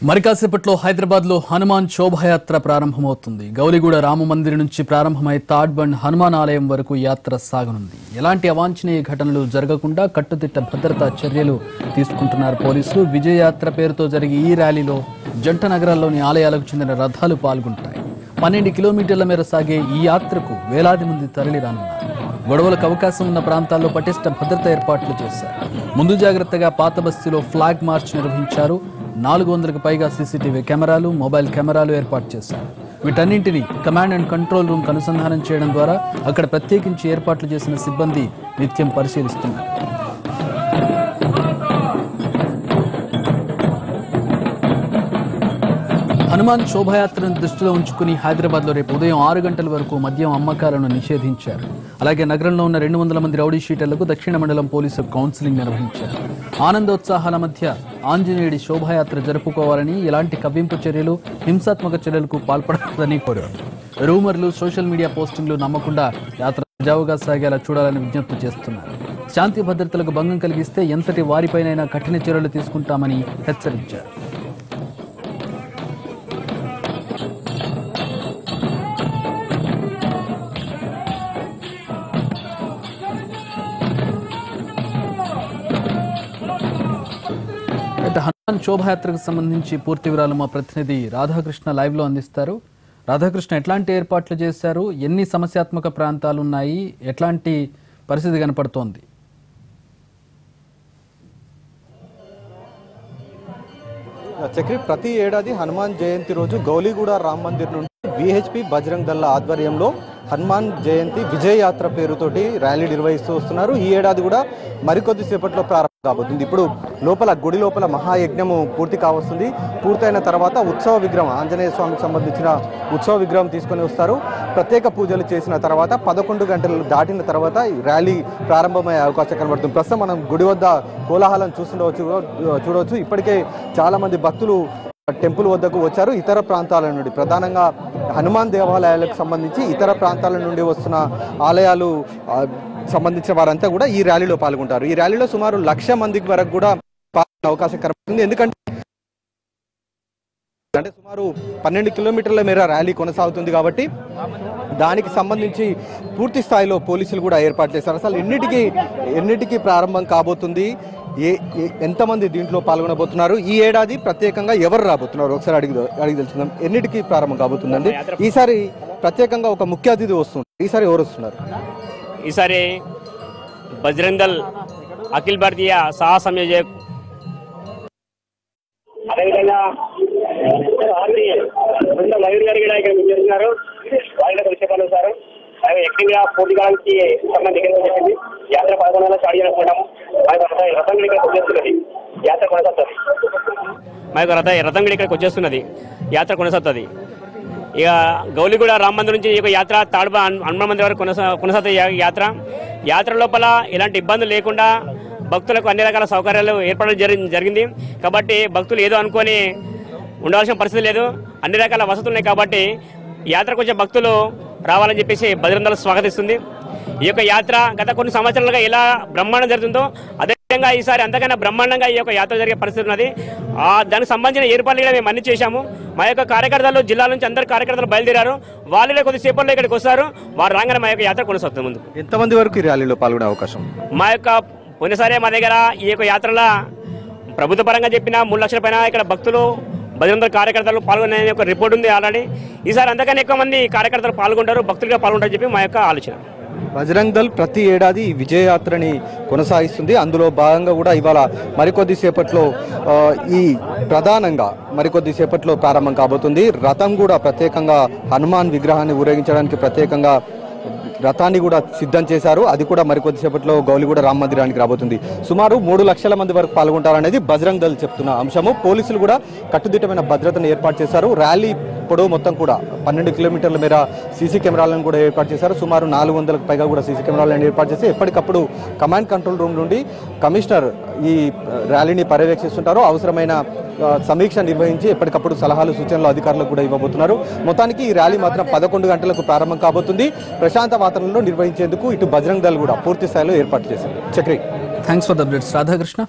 మరి కాసేపట్లో హైదరాబాద్ లో హనుమాన్ శోభాయాత్ర ప్రారంభమవుతుంది. గౌలిగూడ రామ మందిర్ నుంచి ప్రారంభమై తాడ్బండ్ హనుమాన్ ఆలయం వరకు యాత్ర సాగనుంది. ఎలాంటి అవాంఛనీయ ఘటనలు జరగకుండా కట్టుదిట్ట భద్రతా చర్యలు తీసుకుంటున్నారు పోలీసులు. విజయయాత్ర పేరుతో జరిగే ఈ ర్యాలీలో జంట నగరాల్లోని ఆలయాలకు చెందిన రథాలు పాల్గొంటాయి. 12 కిలోమీటర్ల మేర సాగే ఈ యాత్రకు వేలాది మంది తరలిరానున్నారు. గొడవలకు అవకాశం ఉన్న ప్రాంతాల్లో పటిష్ట భద్రతా ఏర్పాట్లు చేశారు. ముందు జాగ్రత్తగా పాత బస్తీలో ఫ్లాగ్ మార్చ్ నిర్వహించారు. 400కు పైగా సీసీటీవీ కెమెరాలు, మొబైల్ కెమెరాలు ఏర్పాటు చేశారు. వీటన్నింటినీ కమాండ్ అండ్ కంట్రోల్ రూమ్ కు అనుసంధానం చేయడం ద్వారా అక్కడ ప్రత్యేకించి ఏర్పాట్లు చేసిన సిబ్బంది నిత్యం పరిశీలిస్తున్నారు. హనుమాన్ శోభాయాత్రను దృష్టిలో ఉంచుకుని హైదరాబాద్ లో రేపు ఉదయం 6 గంటల వరకు మద్యం అమ్మకాలను నిషేధించారు. అలాగే నగరంలో ఉన్న 200 మంది రౌడీ షీటర్లకు దక్షిణ మండలం పోలీసులు కౌన్సిలింగ్ నిర్వహించారు. ఆనందోత్సాహాల మధ్య ఆంజనేయుడి శోభాయాత్ర జరుపుకోవాలని, ఎలాంటి కవ్వింపు చర్యలు, హింసాత్మక చర్యలకు పాల్పడకూడదని కోరారు. రూమర్లు, సోషల్ మీడియా పోస్టింగ్లు నమ్మకుండా యాత్ర సజావుగా సాగేలా చూడాలని విజ్ఞప్తి చేస్తున్నారు. శాంతి భద్రతలకు భంగం కలిగిస్తే ఎంతటి వారిపైనైనా కఠిన చర్యలు తీసుకుంటామని హెచ్చరించారు. హనుమాన్ శోభాయాత్రకు సంబంధించి పూర్తి వివరాలు మా ప్రతినిధి రాధాకృష్ణ లైవ్ లో అందిస్తారు. రాధాకృష్ణ, ఎట్లాంటి ఏర్పాట్లు చేశారు? ఎన్ని సమస్యాత్మక ప్రాంతాలు ఉన్నాయి? ఎట్లాంటి పరిస్థితి కనపడుతోంది? చక్రి, ప్రతి ఏడాది హనుమాన్ జయంతి రోజు గౌలిగూడ రామ మందిర్ నుండి విహెచ్పి బజరంగ్ దళ ఆధ్వర్యంలో హనుమాన్ జయంతి విజయయాత్ర పేరుతోటి ర్యాలీ నిర్వహిస్తూ వస్తున్నారు. ఈ ఏడాది కూడా మరికొద్ది సేపట్లో ప్రారంభం కాబోతుంది. ఇప్పుడు గుడి లోపల మహాయజ్ఞము పూర్తి కావస్తుంది. పూర్తయిన తర్వాత ఉత్సవ విగ్రహం, ఆంజనేయ స్వామికి సంబంధించిన ఉత్సవ విగ్రహం తీసుకొని వస్తారు. ప్రత్యేక పూజలు చేసిన తర్వాత 11 గంటలు దాటిన తర్వాత ర్యాలీ ప్రారంభమయ్యే అవకాశం కనబడుతుంది. ప్రస్తుతం మనం గుడి వద్ద కోలాహలం చూడవచ్చు. ఇప్పటికే చాలా మంది భక్తులు టెంపుల్ వద్దకు వచ్చారు. ఇతర ప్రాంతాల నుండి, ప్రధానంగా హనుమాన్ దేవాలయాలకు సంబంధించి ఇతర ప్రాంతాల నుండి వస్తున్న ఆలయాలు సంబంధించిన వారంతా కూడా ఈ ర్యాలీలో పాల్గొంటారు. ఈ ర్యాలీలో సుమారు 1,00,000 మందికి వరకు కూడా పాల్గొనే అవకాశం కనబడుతుంది. ఎందుకంటే సుమారు 12 కిలోమీటర్ల మేర ర్యాలీ కొనసాగుతుంది కాబట్టి దానికి సంబంధించి పూర్తి స్థాయిలో పోలీసులు కూడా ఏర్పాటు చేశారు. అసలు ఎన్నిటికీ ప్రారంభం కాబోతుంది, ఎంతమంది దీంట్లో పాల్గొనబోతున్నారు, ఈ ఏడాది ప్రత్యేకంగా ఎవరు రాబోతున్నారు ఒకసారి అడిగి తెలుసుకుందాం. ఎన్నిటికీ ప్రారంభం కాబోతుందండి? ఈసారి ప్రత్యేకంగా ఒక ముఖ్య అతిథి వస్తుంది. ఈసారి ఎవరు వస్తున్నారు? ఈసారి బజరంగ్ దళ్ అఖిల్ భారతీయ సహ సంయోజక్, అదేవిధంగా లైవ్ గారు కూడా ఇక్కడ చేస్తున్నారు. వాళ్ళ విషయాలు ఎక్కువగా పూర్తి కాలానికి సంబంధించింది. యాత్ర 11 స్టార్ట్ చేసుకుంటాము. రథం కూడా ఇక్కడికి వచ్చేస్తున్నది, యాత్ర కొనసాగుతుంది. మా యొక్క రథం కూడా ఇక్కడికి వచ్చేస్తున్నది, యాత్ర కొనసాగుతుంది. ఇక గౌలిగూడ రామ మందిర్ నుంచి ఈ యాత్ర హనుమాన్ మందిర్ వరకు కొనసాగుతుంది. యాత్ర లోపల ఎలాంటి ఇబ్బందులు లేకుండా భక్తులకు అన్ని రకాల సౌకర్యాలు ఏర్పడడం జరిగింది. కాబట్టి భక్తులు ఏదో అనుకొని ఉండాల్సిన పరిస్థితి లేదు, అన్ని రకాల వసతులు ఉన్నాయి. కాబట్టి యాత్రకు వచ్చే భక్తులు రావాలని చెప్పేసి బజరంగ్ దళ్ స్వాగతిస్తుంది. ఈ యొక్క యాత్ర గత కొన్ని సంవత్సరాలుగా ఎలా బ్రహ్మాండం జరుగుతుందో అదేవిధంగా ఈసారి అంతకన్నా బ్రహ్మాండంగా ఈ యొక్క యాత్ర జరిగే పరిస్థితి ఉన్నది. దానికి సంబంధించిన ఏర్పాట్లు కూడా మేము అన్ని చేశాము. మా యొక్క కార్యకర్తలు జిల్లాల నుంచి అందరు కార్యకర్తలు బయలుదేరారు. వాళ్ళే కొద్దిసేపట్లో ఇక్కడికి వస్తారు. వారు రాగానే మా యొక్క యాత్ర కొనసాగుతుంది. ముందు ఎంతమంది వరకు ఈ ర్యాలీలో పాల్గొనే అవకాశం? మా యొక్క పోయినసారే మా దగ్గర ఈ యొక్క యాత్రలో ప్రభుత్వ పరంగా చెప్పిన 3 లక్షల పైన ఇక్కడ భక్తులు బజరంగ్ దళ్ కార్యకర్తలు పాల్గొనే ఒక రిపోర్ట్ ఉంది ఆల్రెడీ. ఈసారి అంతకన్నా ఎక్కువ మంది కార్యకర్తలు పాల్గొంటారు, భక్తులుగా పాల్గొంటారని చెప్పి మా యొక్క ఆలోచన. బజరంగ్ దళ్ ప్రతి ఏడాది విజయయాత్రని కొనసాగిస్తుంది. అందులో భాగంగా కూడా ఇవాళ మరికొద్ది సేపట్లో మరికొద్ది సేపట్లో ప్రారంభం కాబోతుంది. రథం కూడా ప్రత్యేకంగా హనుమాన్ విగ్రహాన్ని ఊరేగించడానికి ప్రత్యేకంగా రథాన్ని కూడా సిద్ధం చేశారు. అది కూడా మరికొద్ది సేపట్లో గౌలిగూడ రామ మందిరానికి రాబోతుంది. సుమారు 3 లక్షల మంది వరకు పాల్గొంటారనేది బజరంగ్ దళ్ చెప్తున్న అంశము. పోలీసులు కూడా కట్టుదిట్టమైన భద్రతను ఏర్పాటు చేశారు. ర్యాలీ పొడవు మొత్తం కూడా 12 కిలోమీటర్ల మేర సీసీ కెమెరాలను కూడా ఏర్పాటు చేశారు. సుమారు 400కు పైగా కూడా సీసీ కెమెరాలను ఏర్పాటు చేసి ఎప్పటికప్పుడు కమాండ్ కంట్రోల్ రూమ్ నుండి కమిషనర్ ఈ ర్యాలీని పర్యవేక్షిస్తుంటారు. అవసరమైన సమీక్ష నిర్వహించి ఎప్పటికప్పుడు సలహాలు, సూచనలు అధికారులకు కూడా ఇవ్వబోతున్నారు. మొత్తానికి ఈ ర్యాలీ మాత్రం 11 గంటలకు ప్రారంభం కాబోతుంది. ప్రశాంత వాతావరణంలో నిర్వహించేందుకు ఇటు బజరంగ్ దళ్ కూడా పూర్తి స్థాయిలో ఏర్పాటు చేశారు. Chakri, thanks for the updates Radhakrishna.